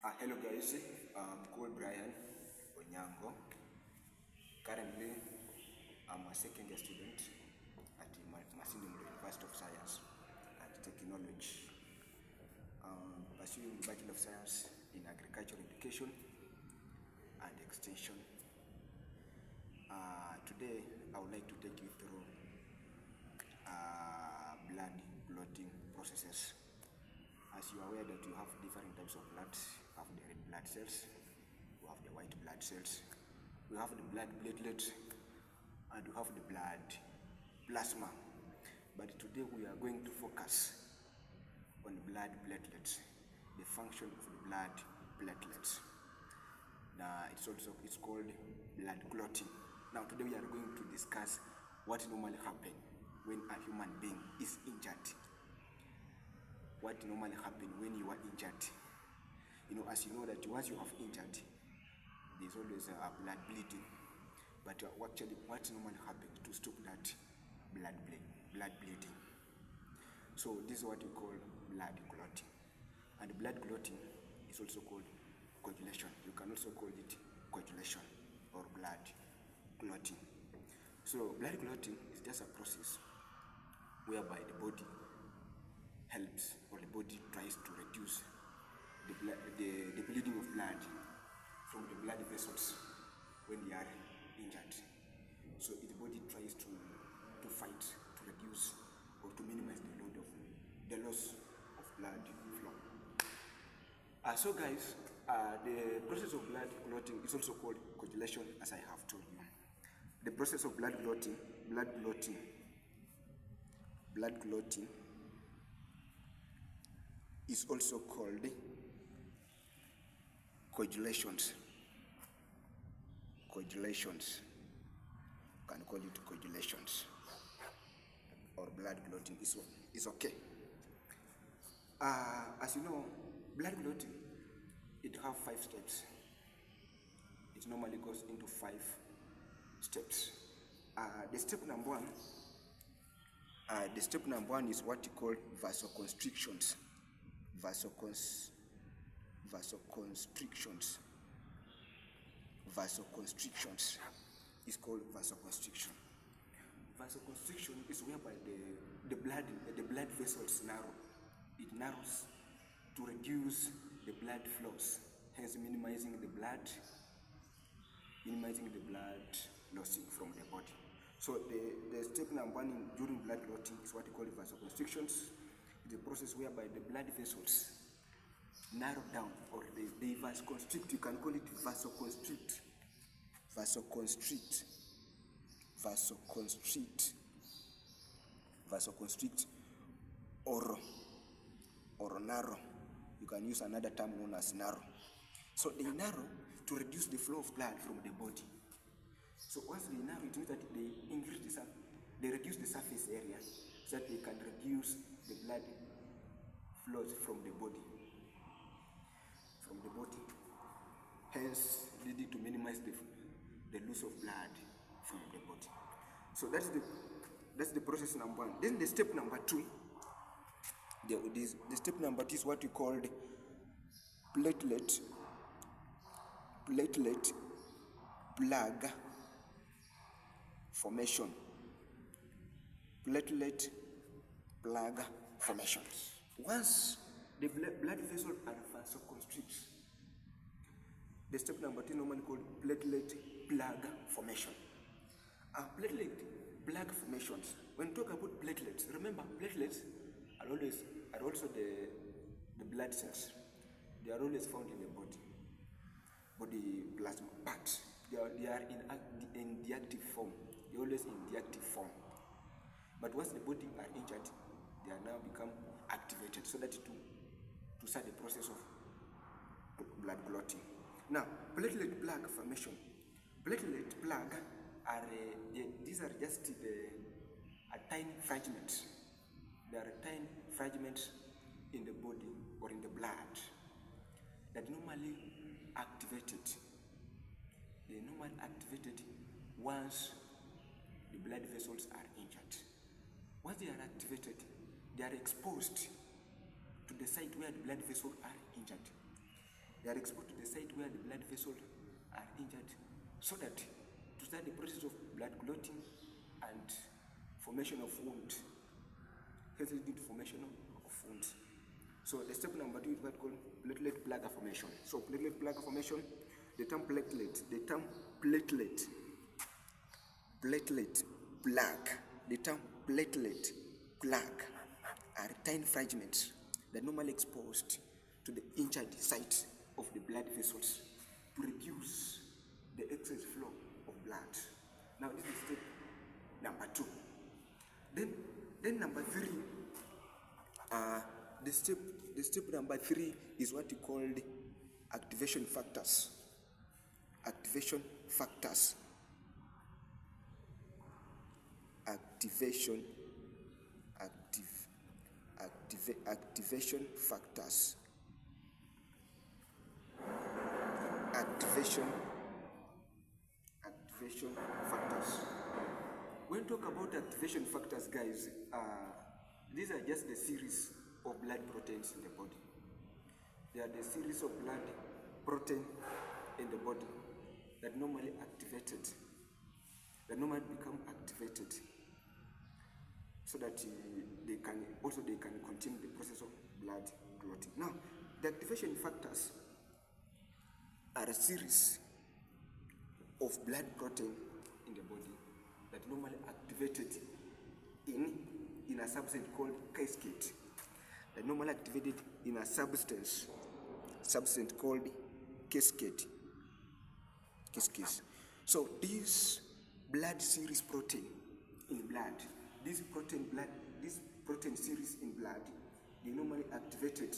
Hello guys, I'm called Brian Onyango. Currently, I'm a second year student at the Masindi University of Science and Technology. I'm pursuing Bachelor of Science in Agricultural Education and Extension. Today, I would like to take you through blood clotting processes. As you are aware that you have different types of blood. You have the red blood cells, we have the white blood cells, we have the blood platelets, and we have the blood plasma. But today we are going to focus on blood platelets, the function of the blood platelets. Now it's called blood clotting. Now today we are going to discuss what normally happens when a human being is injured. What normally happens when you are injured. As you know that once you have injured, there's always a blood bleeding. But actually, what normally happens to stop that blood bleeding? So this is what we call blood clotting. And blood clotting is also called coagulation. You can also call it coagulation or blood clotting. So blood clotting is just a process whereby the body helps, or the body tries to reduce the bleeding of blood from the blood vessels when they are injured. So the body tries to fight, to reduce or to minimize the loss of blood flow. So guys, the process of blood clotting is also called coagulation, as I have told you. The process of blood clotting is also called coagulations. You can call it coagulations or blood clotting. It's okay. As you know, blood clotting, it has 5 steps. It normally goes into 5 steps. The step number one is what you call vasoconstrictions. Vasoconstrictions is called vasoconstriction. Vasoconstriction is whereby the blood vessels narrow. It narrows to reduce the blood flows, hence minimizing the blood lossing from the body. So the step number 1 during blood clotting is what we call vasoconstrictions. It's a process whereby the blood vessels narrow down, or they vasoconstrict. You can call it vasoconstrict, or narrow. You can use another term known as narrow. So they narrow to reduce the flow of blood from the body. So once they narrow, it means that they reduce the surface area so that they can reduce the blood flows from the body. Hence leading to minimize the loss of blood from the body. So that's the process number 1. Then the step number 2, the step number 2 is what we call platelet plug formation. Platelet plug formation. Once the blood vessels are vasoconstricted, the step number 2 is normally called platelet plug formation. Platelet plug formations. When we talk about platelets, remember platelets are also the blood cells. They are always found in the body plasma, but they are in the active form. They are always in the active form. But once the body are injured, they are now become activated, so that to start the process of blood clotting. Now, platelet plug formation. Platelet plug these are just a tiny fragments. There are tiny fragments in the body or in the blood that normally activated. They normally activated once the blood vessels are injured. Once they are activated, they are exposed to the site where the blood vessels are injured. They are exposed to the site where the blood vessels are injured, so that to start the process of blood clotting and formation of wound, hence leading to formation of wounds. So the step number 2 is what called platelet plug formation. So platelet plug formation, the term platelet plug are tiny fragments that normally exposed to the injured site of the blood vessels to reduce the excess flow of blood. Now this is step number 2. Then number 3, the step number 3 is what you call the activation factors. Activation factors. Activation factors. When we talk about activation factors, guys, these are just the series of blood proteins in the body. They are the series of blood protein in the body that normally become activated, so that they can continue the process of blood clotting. Now, the activation factors are a series of blood protein in the body that normally activated in a substance called cascade. That normally activated in a substance called cascade. So these blood series protein in blood, this protein series in blood, they normally activated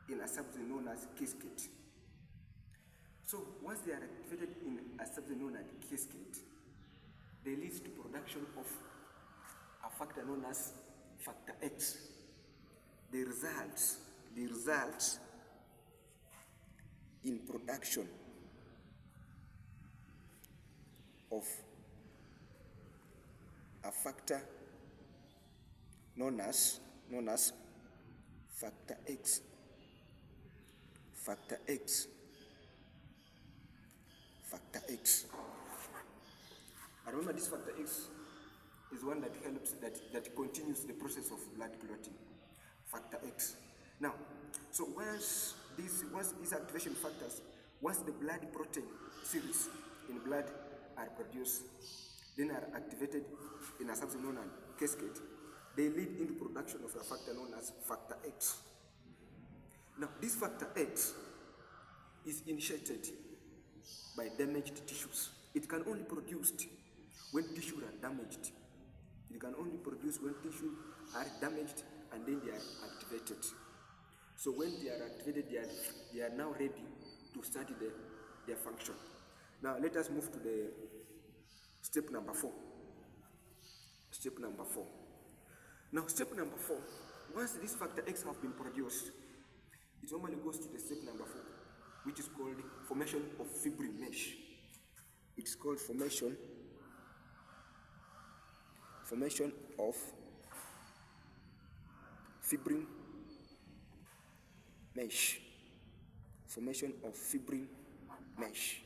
in a substance known as cascade. So once they are activated in a substance known as cascade, they lead to production of a factor known as factor X. The results in production of a factor known as factor X. Factor X. And remember, this factor X is one that helps, that continues the process of blood clotting. Factor X. Now, so once these activation factors, once the blood protein series in blood are produced, then are activated in a substance known as cascade, they lead into production of a factor known as factor X. Now, this factor X is initiated by damaged tissues. It can only be produced when tissues are damaged. It can only produce when tissues are damaged and then they are activated. So when they are activated, they are now ready to start their function. Now let us move to the step number 4. Now step number 4, once this factor X have been produced, it normally goes to the step number 4, which is called formation of fibrin mesh. It's called formation of fibrin mesh. Formation of fibrin mesh.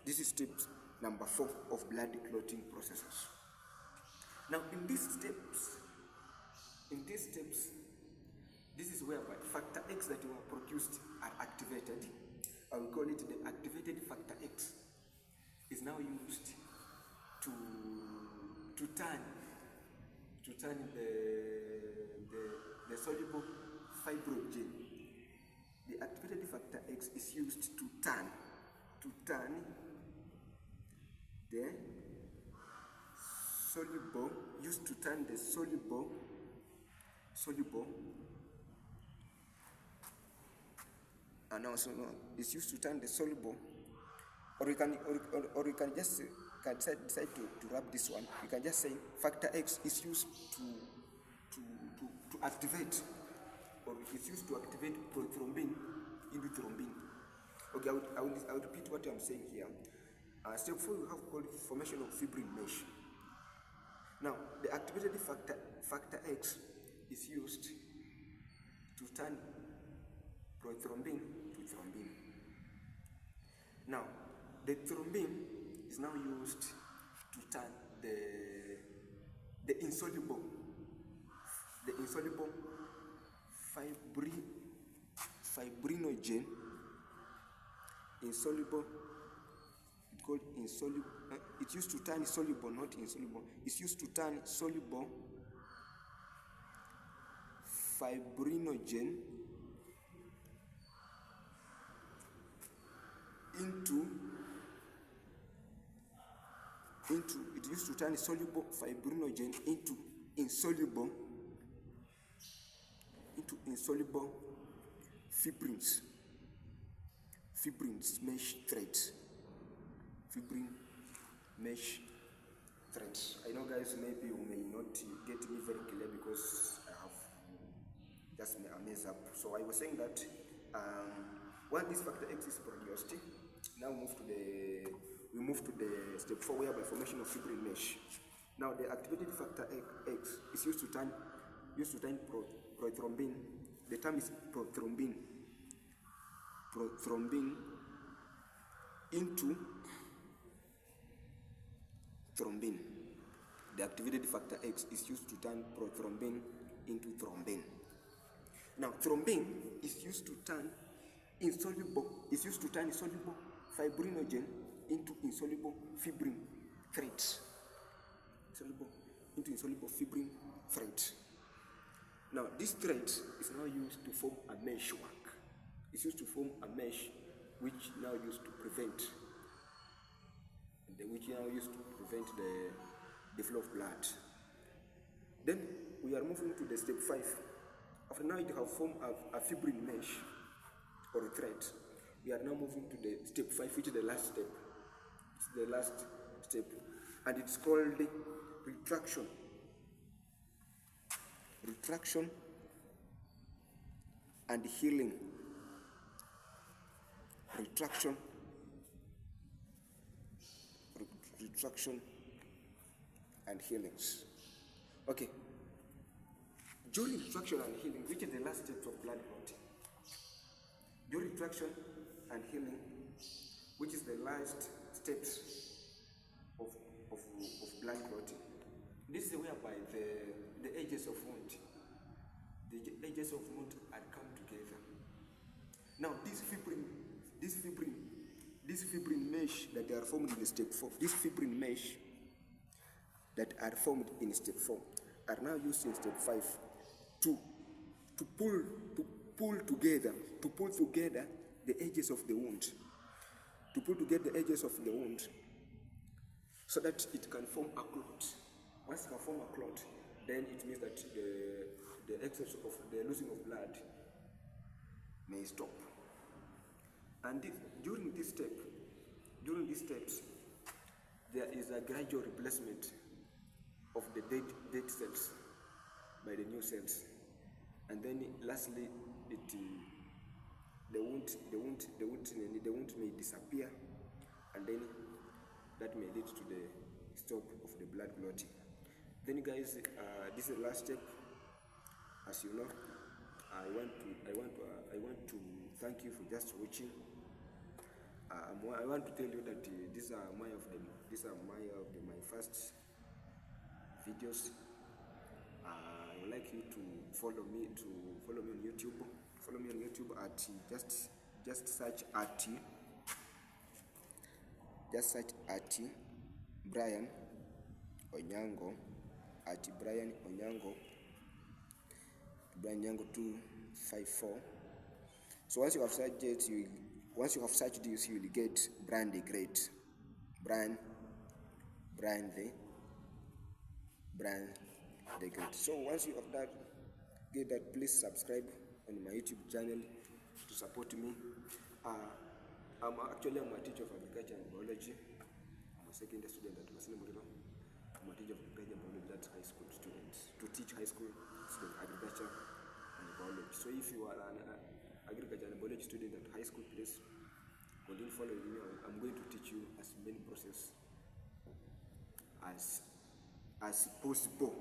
This is step number 4 of blood clotting processes. Now in these steps, this is whereby factor X that were produced are activated. I will call it the activated factor X is now used to turn the soluble fibroid gene. The activated factor X is used to turn the soluble it's used to turn the soluble, or you can just decide to wrap this one. You can just say factor X is used to activate, or it's used to activate prothrombin into thrombin. Okay, I will repeat what I'm saying here. Step 4, we have called formation of fibrin mesh. Now, the activated factor X is used to turn prothrombin to thrombin. Now, the thrombin is now used to turn the insoluble fibrinogen, insoluble, it's called insoluble, it used to turn soluble, not insoluble, it's used to turn soluble fibrinogen into it used to turn soluble fibrinogen into insoluble fibrins mesh threads. Fibrin mesh threads. I know, guys, maybe you may not get me very clear because I have just a mess up. So I was saying that when this factor X is produced, now we move to the step 4, whereby formation of fibrin mesh. Now the activated factor X is used to turn prothrombin. The term is prothrombin into thrombin. The activated factor X is used to turn prothrombin into thrombin. Now thrombin is used to turn insoluble fibrinogen into insoluble fibrin threads. Now this thread is now used to form a meshwork. It's used to form a mesh which now used to prevent the flow of blood. Then we are moving to the step 5. After now it have formed a fibrin mesh or a thread, we are now moving to the step 5, which is the last step. It's the last step, and it's called retraction and healing. Retraction and healings. Okay. During retraction and healing, which is the last step of blood clotting. During retraction and healing, which is the last steps of blood clotting. This is whereby the edges of wound are come together. Now this fibrin mesh that are formed in step 4, are now used in step 5 to pull together the edges of the wound. So that it can form a clot. Once it can form a clot, then it means that the excess of the losing of blood may stop. And during these steps, there is a gradual replacement of the dead cells by the new cells, and then lastly, the wound may disappear, and then that may lead to the stop of the blood clotting. Then, guys, this is the last step. As you know, I want to thank you for just watching. I want to tell you that these are my first videos. I would like you to follow me on YouTube. Follow me on YouTube at just search at Brian Onyango, at Brian Onyango 254. So once you have searched this, you will get Brian the Great. Brian the Great. So once you have get that, please subscribe on my YouTube channel to support me. I'm a teacher of agriculture and biology. I'm a second year student at Masina Murilo. I'm a teacher of agriculture and biology. That's high school students, to teach high school students agriculture and biology. So if you are an agriculture and biology student at high school, please continue following me. I'm going to teach you as many processes as possible.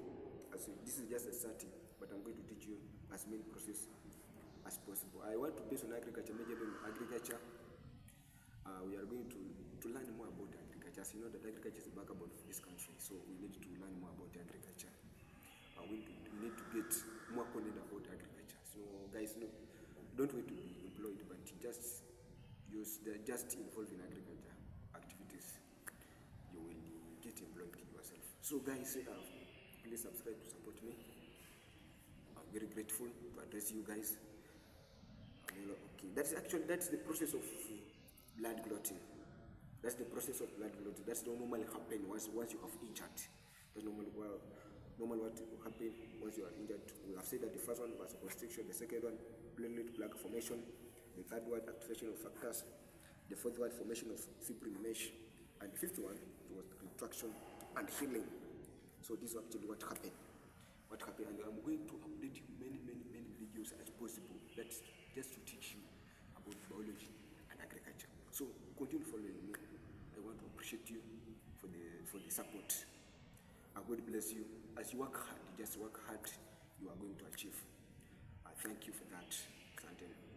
This is just a starting, but I'm going to teach you as many processes as possible. I want to base on agriculture, major in agriculture, we are going to learn more about agriculture. As you know that agriculture is the backbone of this country, so we need to learn more about agriculture. We need to get more content about agriculture. So guys, no, don't wait to be employed, but just involved in agriculture activities. You will get employed yourself. So guys, please subscribe to support me. I'm very grateful to address you guys. Okay, that's the process of blood clotting. That's the process of blood clotting. That's what normally happen once you have injured. That's normally what will happen once you are injured. We have said that the first one was constriction, the second one platelet plaque formation, the third one activation of factors, the fourth one formation of fibrin mesh, and the fifth one was retraction and healing. So this is actually what happened. And I'm going to update you many videos as possible. That's just to teach you about biology and agriculture. So continue following me. I want to appreciate you for the support. God bless you. As you work hard, just work hard, you are going to achieve. I thank you for that. Asante.